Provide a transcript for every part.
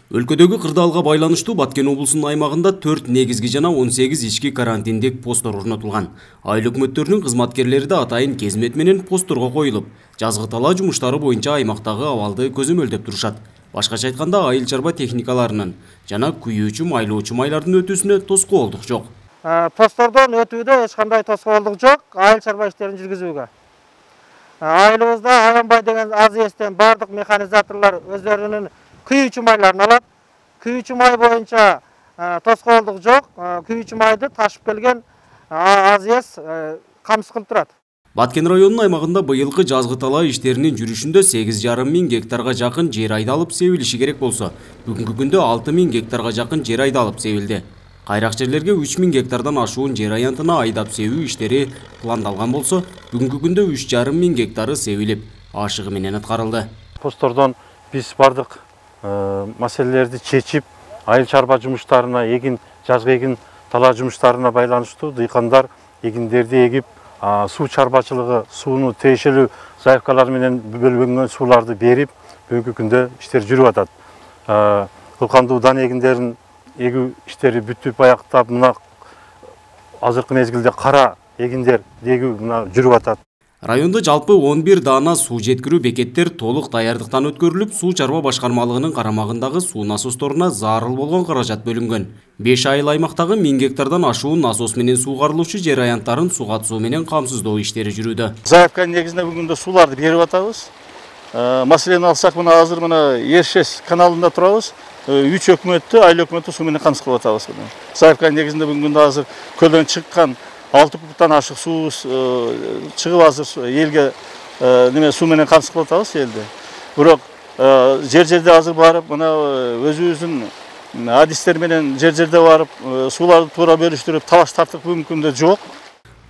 Өлкөдөгү кырдаалга байланыштуу Баткен облусунун аймагында 4 негизги жана 18 ички карантиндик посттор орнотулган. Айыл өкмөттөрүнүн кызматкерлери да атайын кезмет менен постторго коюлуп, жазгы талаа жумуштары боюнча аймактагы абалды көзөмөлдөп турушат. Башкача айтканда, айыл чарба техникаларынын жана күйүүчү майлоочу майлардын өтүүсүнө тоскоолдук жок. Посттордон өтүүдө эч кандай тоскоолдук жок, айыл чарба иштерин жүргүзүүгө. Айылыбызда аянбай деген аз эстен бардык механизаторлор өздөрүнүн күйүүчү майларын алат. Күйүүчү май боюнча тоскоолдук жок, күйүүчү майды ташып келген аз эс камсыз кылып турат. Баткен районунун аймагында быйылкы жазгы талаа иштеринин жүрүшүндө 8,5 миң гектарга жакын жер айдалып себилиши керек болсо, бүгүнкү күндө 6 миң гектарга жакын жер айдалып себилди. Кайрак жерлерге 3 миң гектардан ашуун жер аянтына айдап себүү иштери пландалган болсо, бүгүнкү күндө 3,5 миң гектары себилип, ашыгы менен аткарылды. Посттордон биз бардык маселелерди чечип, айыл чарба жумуштарына, жазгы эгин талаа жумуштарына байланыштуу дыйкандар эгиндерди эгип, суу чарбачылыгы, сууну тиешелүү заявкалар менен бөлүнгөн сууларды берип, бүгүнкү күндө иштер жүрүп атат. Кылкандуу дан эгиндерин эгүү иштери бүтүп аяктап, мына азыркы мезгилде кара эгиндер эгүү мына жүрүп атат. Районда жалпы 11 даана суу жеткирүү бекеттер толук даярдыктан өткөрүлүп, суу чарба башкармалыгынын карамагындагы суу насосторуна зарыл болгон каражат бөлүнгөн. 5 айыл аймактагы 1000 гектардан ашуун насос менен суугарылуучу жер аянттарын суга суу менен камсыздоо иштери жүрүүдө. Заявка негизинде бүгүндө сууларды берип атабыз. Маселени алсак, мына азыр мына Ершес каналында турабыз. 3 өкмөттү, айыл өкмөттү суу менен камсыз кылып атабыз. Заявка негизинде бүгүндө азыр көлдөн чыккан 6 кубтан ашык суубуз чыгып азыр элге суу менен камсыз кылып атабыз элди. Бирок жер-жерде азыр барып, мына өзүбүздүн адистер менен жер-жерде барып, сууларды туура бөлүштүрүп, талаш тартык мүмкүндүк жок.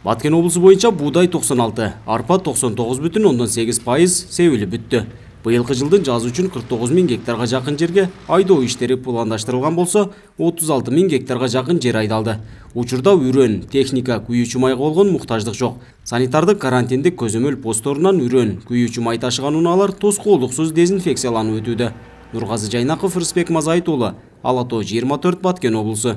Баткен облусу боюнча буудай 96, арпа 99,8% себилип бүттү. Быйылкы жылдын жазы үчүн 49 миң гектарга жакын жерге айдоо иштери пландаштырылган болсо, 36 миң гектарга жакын жер айдалды. Учурда үрөн, техника, күйүүчү майга болгон муктаждык жок. Санитардык карантиндик көзөмөл постторунан үрөн, күйүүчү май ташыган унаалар тоскоолдуксуз дезинфекцияланып өтүүдө. Нургазы Жайнаков, Рысбек Мазайыт уулу, Ала Тоо 24, Баткен облусу.